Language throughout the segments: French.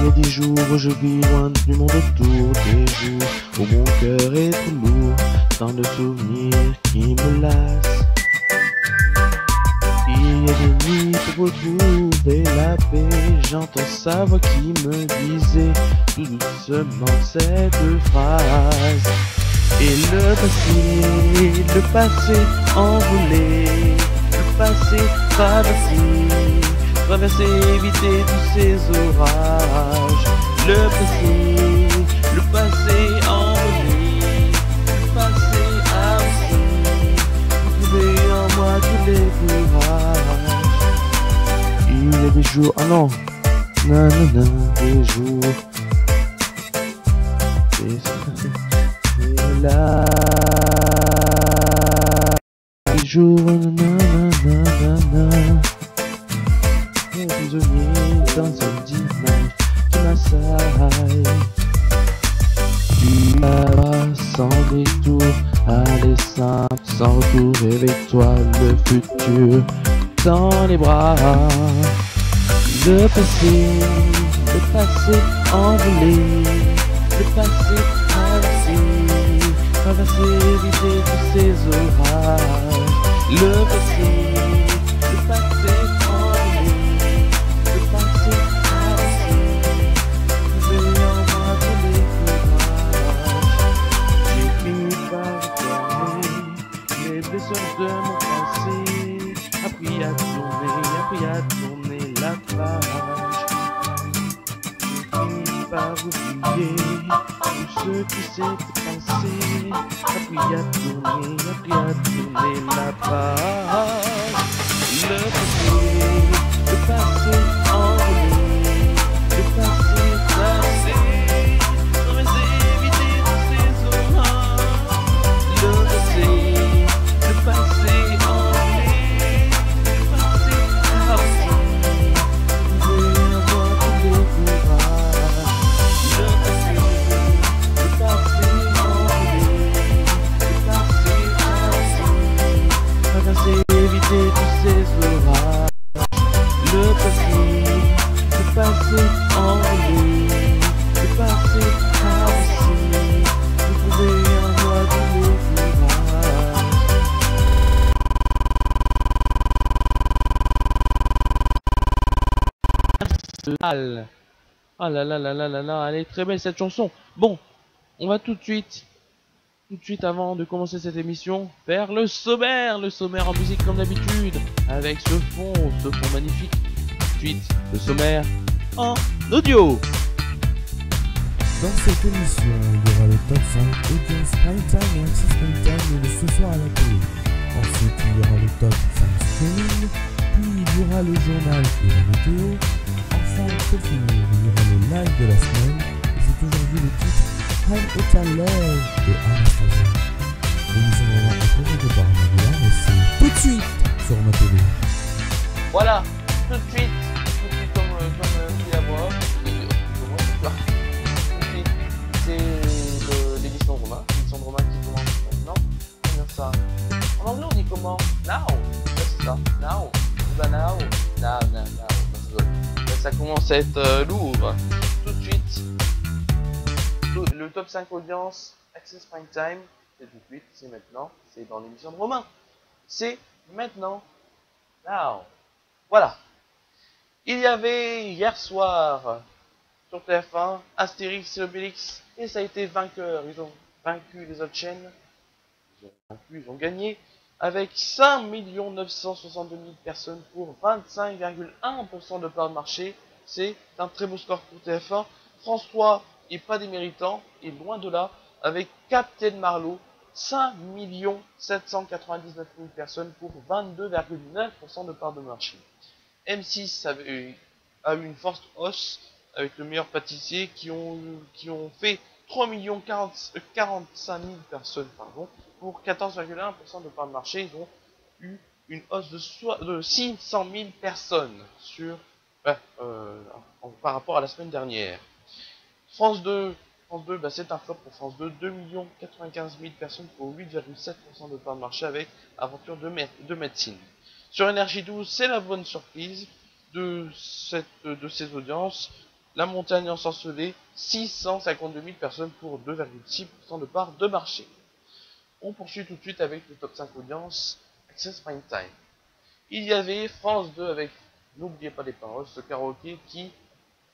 y a des jours où je vis loin du monde autour, des jours où mon cœur est trop lourd, tant de souvenirs qui me lassent. Il y a des nuits pour retrouver la paix, j'entends sa voix qui me disait tout doucement cette phrase. Et le passé envolé, le passé traversé, éviter tous ces orages. Le passé envolé, le passé avancé, trouver en moi tous les courages. Il y a des jours, ah non, nanana, des jours. Et là, des jours, nanana, prisonnier dans un dimanche qui m'assaille. Tu vas sans détour, aller simple, sans retour, réveille-toi, le futur dans les bras. Le passé envolé, le passé traversé, éviter tous ces orages. Le passé envolé, le passé traversé, trouver en moi tous les courages. J'ai fini par fermer les blessures de mon passé, appris à tourner la page. Par oublier tout ce qui s'était passé, appris à tourner la page. Le passé envolé, le passé traversé, éviter tous ces orages. Le passé envolé, le passé traversé, trouver en moi tous les courages. Éviter tous ces orages. Le passé envolé, le passé traversé, trouver en moi tous les courages. Ah là là là là là là, elle est très belle cette chanson. Bon, on va tout de suite avant de commencer cette émission, faire le sommaire en musique comme d'habitude, avec ce fond magnifique. Tout de suite, le sommaire en audio. Dans cette émission, il y aura le top 5 audience prime time et access prime time de ce soir à la télé. Ensuite, il y aura le top 5 streaming, puis il y aura le journal et la météo. Enfin, pour finir, il y aura le live de la semaine, et c'est aujourd'hui le titre Prime Hotel Love de Anastasia. L'émission de moment est présentée par Nadia, et c'est tout de suite sur ma télé. Voilà, tout de suite comme dit la voix. Tout de suite, c'est l'émission de Romain qui commence maintenant. On va dire ça. En anglais on dit comment? Now. Ouais, c'est ça. Now. Now. Ça commence à être lourd. Tout de suite. Le top 5 audience, Access Prime Time, c'est tout de suite, c'est maintenant, c'est dans l'émission de Romain. C'est maintenant. Now. Voilà. Il y avait hier soir sur TF1 Astérix et Obélix et ça a été vainqueur. Ils ont vaincu les autres chaînes. Ils ont gagné avec 5 962 000 personnes pour 25,1% de part de marché. C'est un très beau score pour TF1. France 3 est pas déméritant, et loin de là, avec Captain Marlowe, 5 799 000 personnes pour 22,9% de part de marché. M6 a eu une forte hausse avec le meilleur pâtissier qui ont fait 3 45 000 personnes pour 14,1% de part de marché. Ils ont eu une hausse de 600 000 personnes par rapport à la semaine dernière. France 2, c'est un flop pour France 2, 2 95 000 personnes pour 8,7% de part de marché avec Aventure de médecine. Sur Énergie 12, c'est la bonne surprise de ces audiences. La montagne ensorcelée, 652 000 personnes pour 2,6% de part de marché. On poursuit tout de suite avec le top 5 audience Access Prime Time. Il y avait France 2 avec N'oubliez pas les paroles, ce karaoké qui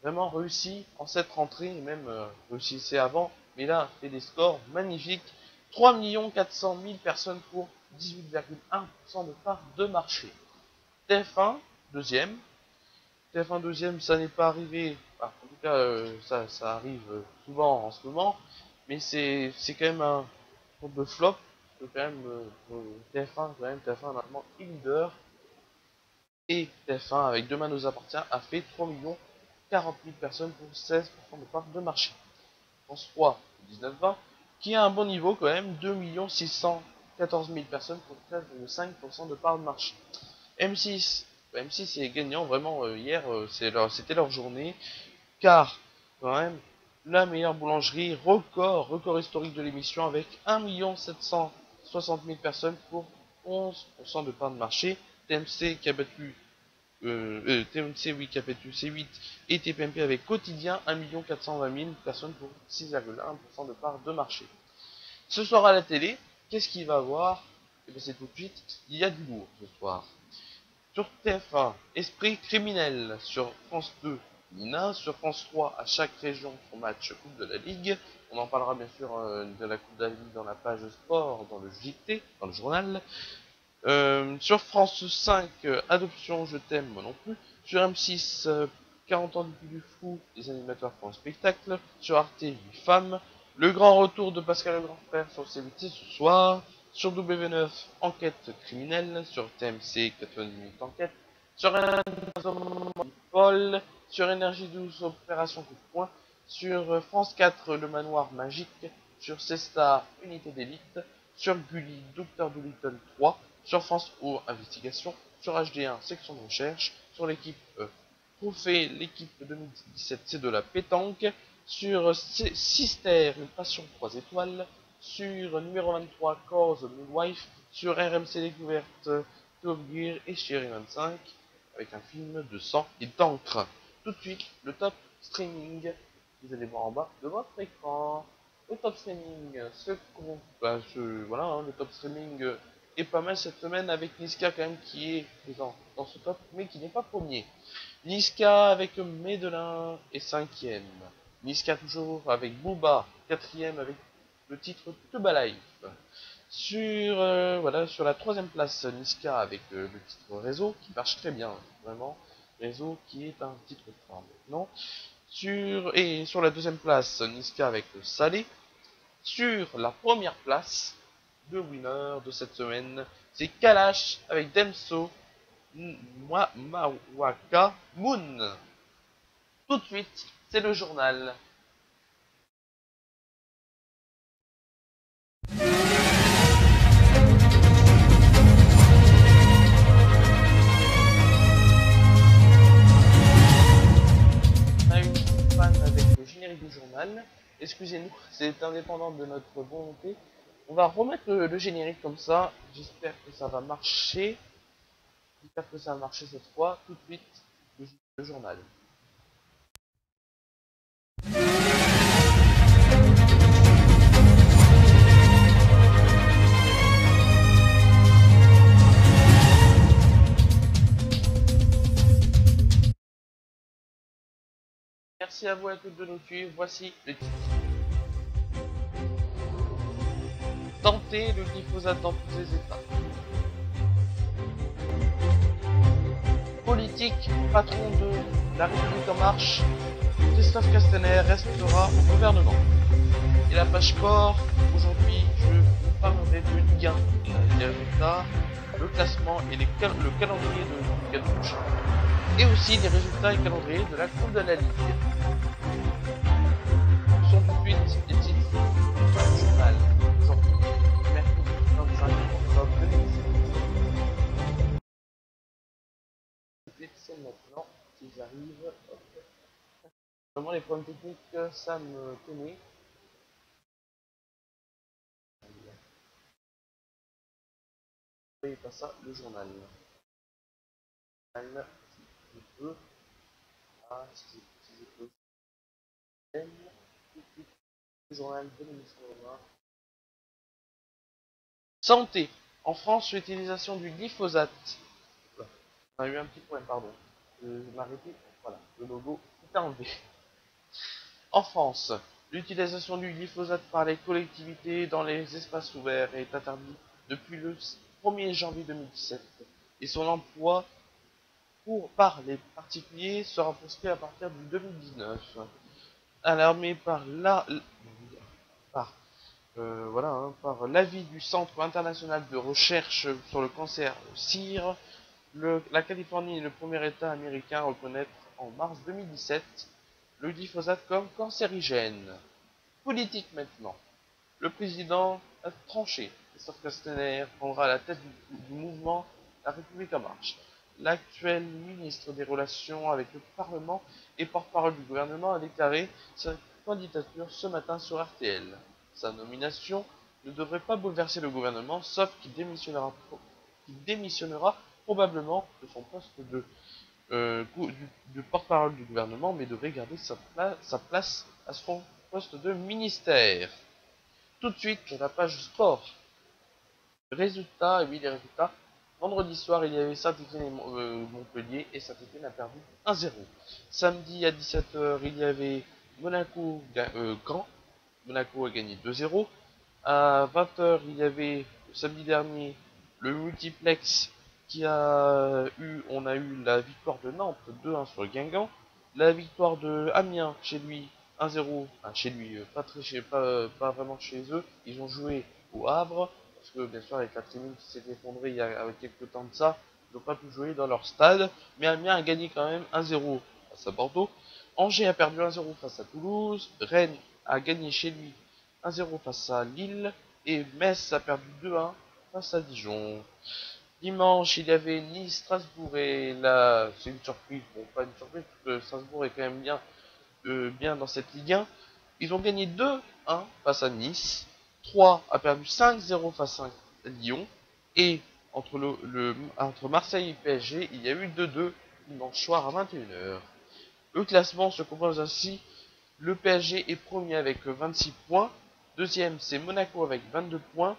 vraiment réussit en cette rentrée, et même réussissait avant, mais là fait des scores magnifiques. 3 400 000 personnes pour 18,1% de part de marché. TF1, deuxième. TF1 deuxième, ça n'est pas arrivé, en tout cas ça arrive souvent en ce moment, mais c'est quand même un compte de flop, que quand même TF1, TF1 normalement est leader, et TF1 avec Demain nous appartient a fait 3 40 000 personnes pour 16% de part de marché. France 3, 19-20, qui a un bon niveau quand même, 2 614 000 personnes pour 13,5% de part de marché. M6, M6 est gagnant vraiment hier, c'était leur journée, car quand même la meilleure boulangerie, record historique de l'émission avec 1 760 000 personnes pour 11% de part de marché. TMC qui a battu TMC oui, qui a battu C8 et TPMP avec quotidien 1 420 000 personnes pour 6,1% de part de marché. Ce soir à la télé, qu'est-ce qu'il va avoir? Et bien c'est tout de suite, il y a du lourd ce soir. Sur TF1, Esprit criminel. Sur France 2, Nina. Sur France 3, à chaque région son match Coupe de la Ligue. On en parlera bien sûr de la Coupe de la Ligue dans la page sport, dans le JT, dans le journal. Sur France 5, Adoption, je t'aime, moi non plus. Sur M6, 40 ans du fou, les animateurs font un spectacle. Sur Arte, 8 femmes. Le grand retour de Pascal le grand frère sur C8 ce soir. Sur W9, enquête criminelle. Sur TMC, 90 minutes enquête. Sur Paul. Sur Énergie 12, opération coup de poing. Sur France 4, le manoir magique. Sur Cesta, unité d'élite. Sur Gulli, Docteur Dolittle 3. Sur France O, investigation. Sur HD1, section de recherche. Sur l'équipe Trophée, l'équipe 2017, c'est de la pétanque. Sur Sister, une passion 3 étoiles. Sur numéro 23, Cause Midwife. Sur RMC Découverte, Top Gear et Chérie 25, avec un film de sang et d'encre. Tout de suite, le top streaming. Vous allez voir en bas de votre écran. Le top streaming, voilà, hein, le top streaming est pas mal cette semaine avec Niska quand même qui est présent dans ce top, mais qui n'est pas premier. Niska avec Medellin est cinquième. Niska toujours avec Booba, quatrième avec le titre Tuba Life. Sur, sur la troisième place, Niska avec le titre Réseau, qui marche très bien, vraiment. Réseau qui est un titre phare maintenant. Sur la deuxième place, Niska avec Salé. Sur la première place, le winner de cette semaine, c'est Kalash avec Demso Mawaka Moon. Tout de suite, c'est le journal. On a une fan avec le générique du journal. Excusez-nous, c'est indépendant de notre volonté. On va remettre le générique comme ça. J'espère que ça va marcher. J'espère que ça va marcher cette fois. Tout de suite, le journal. Merci à vous à tous de nous suivre. Voici le titre. Tenter le glyphosate dans tous les états. Politique, patron de La République en marche, Christophe Castaner restera au gouvernement. Et la page sport, aujourd'hui je vous parlerai de Ligue 1, les résultats, le classement et le calendrier de Cadouche, et aussi les résultats et calendrier de la Coupe de la Ligue. Ce sont tout de suite les titres du journal aujourd'hui, mercredi 25 octobre 2017. C'est maintenant qu'ils arrivent. Vraiment les problèmes techniques, ça me tenait. Voyez pas ça, le journal. Si je peux. Ah, si je peux. Journal de l'émission Romain. Santé. En France, l'utilisation du glyphosate. On a eu un petit problème, pardon. Je vais m'arrêter. Voilà, le logo est enlevé. En France, l'utilisation du glyphosate par les collectivités dans les espaces ouverts est interdite depuis le 1er janvier 2017 et son emploi par les particuliers sera proscrit à partir de 2019. Alarmé par par l'avis du Centre international de recherche sur le cancer CIR, la Californie est le premier État américain à reconnaître en mars 2017 le glyphosate comme cancérigène. Politique maintenant. Le président a tranché. Christophe Castaner prendra la tête du mouvement La République en marche. L'actuel ministre des Relations avec le Parlement et porte-parole du gouvernement a déclaré sa candidature ce matin sur RTL. Sa nomination ne devrait pas bouleverser le gouvernement, sauf qu'il démissionnera probablement de son poste de porte-parole du gouvernement, mais devrait garder sa place à son poste de ministère. Tout de suite, la page sport. Résultats, et oui, les résultats. Vendredi soir, il y avait Saint-Étienne et Montpellier, et Saint-Étienne a perdu 1-0. Samedi à 17h, il y avait Monaco-Caen. Monaco a gagné 2-0. À 20h, il y avait, samedi dernier, le multiplex on a eu la victoire de Nantes 2-1 sur le Guingamp. La victoire de Amiens chez lui 1-0, chez lui, pas vraiment chez eux. Ils ont joué au Havre, parce que bien sûr avec la tribune qui s'est effondrée il y a quelques temps de ça, ils n'ont pas pu jouer dans leur stade. Mais Amiens a gagné quand même 1-0 face à Bordeaux. Angers a perdu 1-0 face à Toulouse. Rennes a gagné chez lui 1-0 face à Lille. Et Metz a perdu 2-1 face à Dijon. Dimanche, il y avait Nice-Strasbourg et là, c'est une surprise. Bon, pas une surprise, parce que Strasbourg est quand même bien dans cette Ligue 1. Ils ont gagné 2-1 face à Nice. 3 a perdu 5-0 face à Lyon. Et entre Marseille et PSG, il y a eu 2-2 dimanche soir à 21h. Le classement se compose ainsi. Le PSG est premier avec 26 points. Deuxième, c'est Monaco avec 22 points.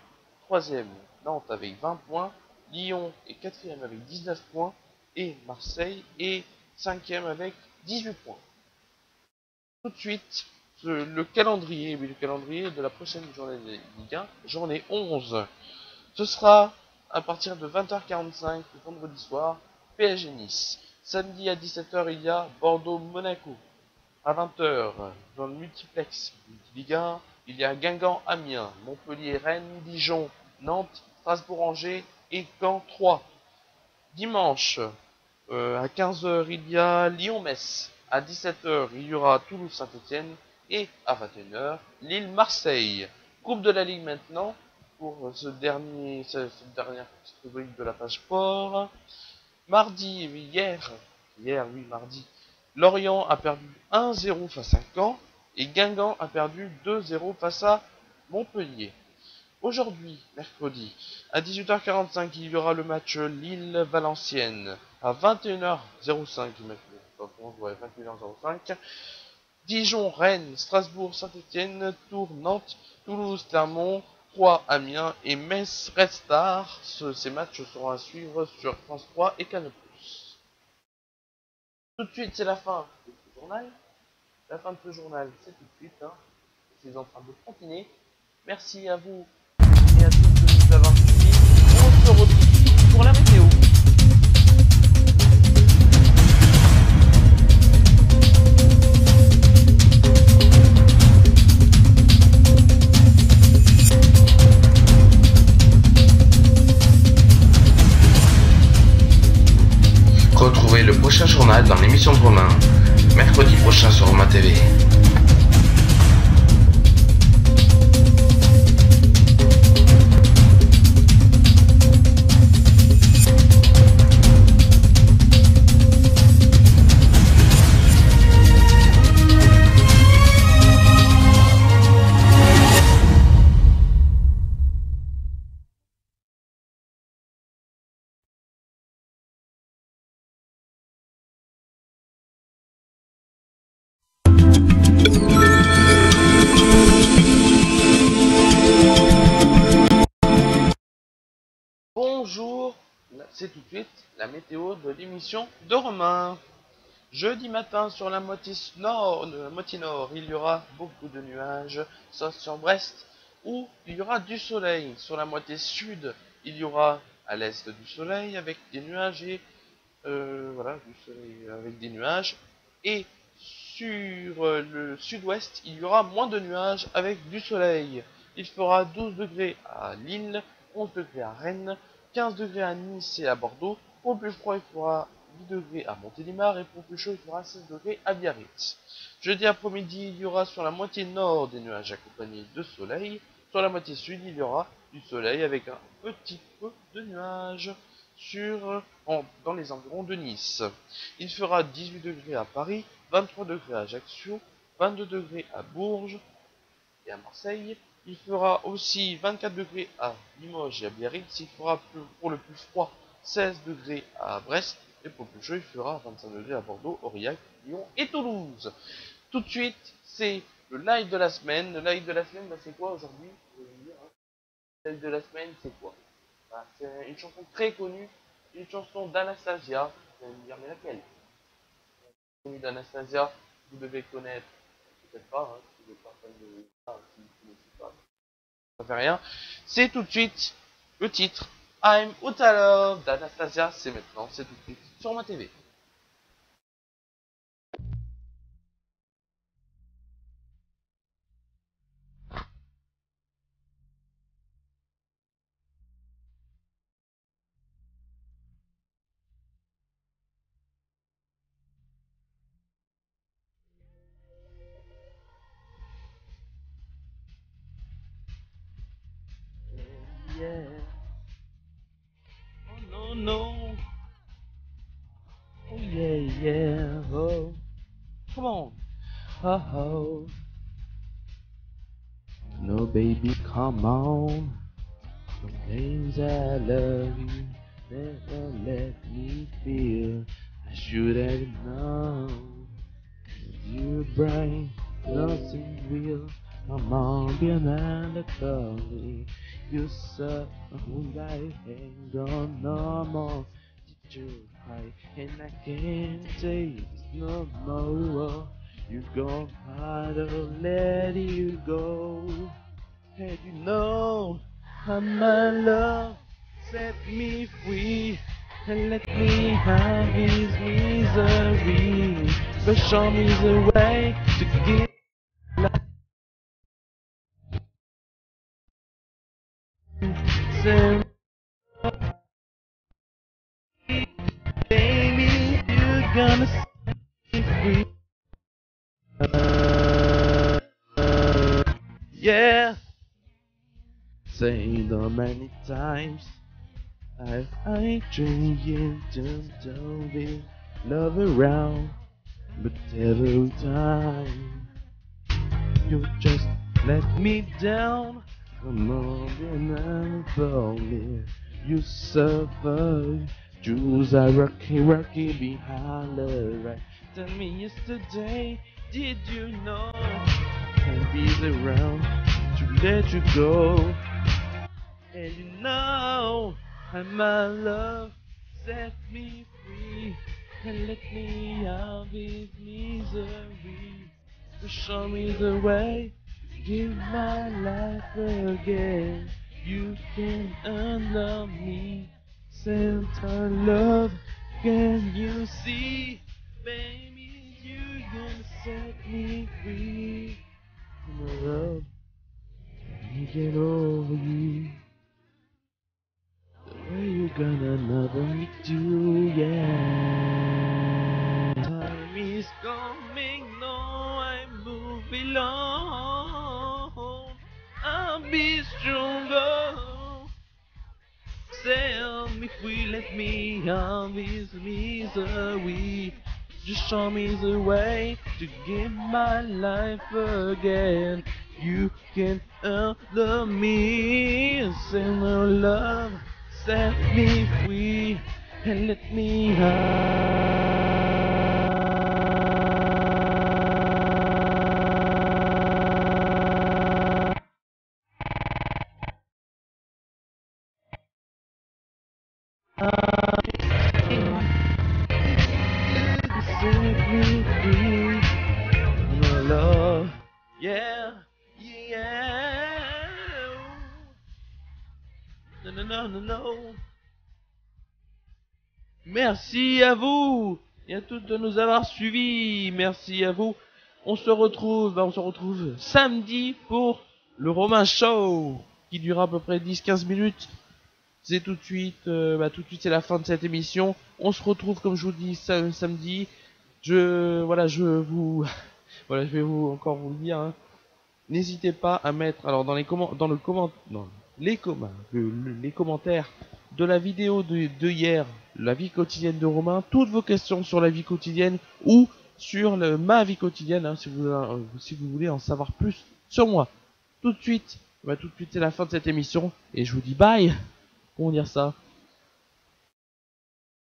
Troisième, Nantes avec 20 points. Lyon est quatrième avec 19 points. Et Marseille est cinquième avec 18 points. Tout de suite, le calendrier de la prochaine journée de Ligue 1, journée 11. Ce sera à partir de 20h45 le vendredi soir, PSG Nice. Samedi à 17h, il y a Bordeaux-Monaco. À 20h, dans le multiplex Ligue 1, il y a Guingamp-Amiens, Montpellier-Rennes, Dijon, Nantes, Strasbourg-Angers et Caen 3. Dimanche, à 15h, il y a Lyon-Metz. À 17h, il y aura Toulouse-Saint-Étienne. Et à 21h, Lille-Marseille. Coupe de la Ligue maintenant, pour cette dernière petite rubrique de la page sport. Mardi, mardi, Lorient a perdu 1-0 face à Caen. Et Guingamp a perdu 2-0 face à Montpellier. Aujourd'hui, mercredi, à 18h45, il y aura le match Lille-Valenciennes. À 21h05, 21h05, Dijon, Rennes, Strasbourg, Saint-Étienne, Tours, Nantes, Toulouse, Clermont, Troyes, Amiens et Metz, Red Star. Ces matchs seront à suivre sur France 3 et Canal+. Tout de suite, c'est la fin de ce journal. La fin de ce journal, c'est tout de suite. C'est en train de continuer. Merci à vous et à tous de nous avoir suivis. On se retrouve pour la météo. Retrouvez le prochain journal dans l'émission de Romain, mercredi prochain sur Romain TV. Bonjour, c'est tout de suite la météo de l'émission de Romain. Jeudi matin sur la moitié nord, il y aura beaucoup de nuages, sauf sur Brest, où il y aura du soleil. Sur la moitié sud, il y aura à l'est du soleil avec des nuages et voilà, du soleil avec des nuages. Et sur le sud-ouest, il y aura moins de nuages avec du soleil. Il fera 12 degrés à Lille, 11 degrés à Rennes, 15 degrés à Nice et à Bordeaux. Pour le plus froid, il fera 8 degrés à Montélimar et pour le plus chaud, il fera 16 degrés à Biarritz. Jeudi après-midi, il y aura sur la moitié nord des nuages accompagnés de soleil. Sur la moitié sud, il y aura du soleil avec un petit peu de nuages dans les environs de Nice. Il fera 18 degrés à Paris, 23 degrés à Ajaccio, 22 degrés à Bourges et à Marseille. Il fera aussi 24 degrés à Limoges et à Biarritz. Il fera pour le plus froid 16 degrés à Brest. Et pour le plus chaud, il fera 25 degrés à Bordeaux, Aurillac, Lyon et Toulouse. Tout de suite, c'est le live de la semaine. Le live de la semaine, c'est quoi aujourd'hui? Le live de la semaine, c'est quoi? C'est une chanson très connue, une chanson d'Anastasia. Vous allez me dire, mais laquelle? Connue d'Anastasia, vous devez connaître, peut-être pas, si vous êtes pas fan de si vous connaissez pas, ça fait rien. C'est tout de suite le titre I'm Out of Love d'Anastasia, c'est maintenant, c'est tout de suite sur ma TV. Yeah. Oh no no. Oh yeah yeah. Oh. Come on. Oh oh. No baby, come on. The things I love you never let me feel. I should have known. You bright, nothing real. Come on, be another calling. You suck, moonlight hang on no more. Did you hide? And I can't take this no more. You gone hard, I'll let you go. Had you known how my love set me free and let me have his misery, but show me the way to give life. So, baby, you're gonna set me free. Yeah, say the many times I trying to tell this love around, but every time you just let me down. Come on, and I'm falling. You suffer. Jews are rocky behind the right. Tell me yesterday, did you know? Can't be around to let you go. And you know, and my love set me free and let me out of misery. To show me the way, give my life again. You can unlove me, Santa love. Can you see, baby, you're gonna set me free. My love, can't get over you. Where you gonna never me do, yeah. Time is coming, no, I move alone. I'll be stronger. Set me free, let me out this misery. Just show me the way to give my life again. You can love me and send no love. Set me free and let me out. Yeah, yeah. No, no, no, no, no. Merci à vous et à toutes de nous avoir suivis. Merci à vous. On se retrouve samedi pour le Romain Show qui durera à peu près 10-15 minutes. C'est tout de suite, tout de suite c'est la fin de cette émission. On se retrouve comme je vous dis samedi. Je vais encore vous le dire. Hein. N'hésitez pas à mettre, alors les commentaires de la vidéo de hier, la vie quotidienne de Romain, toutes vos questions sur la vie quotidienne ou sur ma vie quotidienne, hein, si vous voulez en savoir plus sur moi. Tout de suite c'est la fin de cette émission et je vous dis bye. Comment dire ça?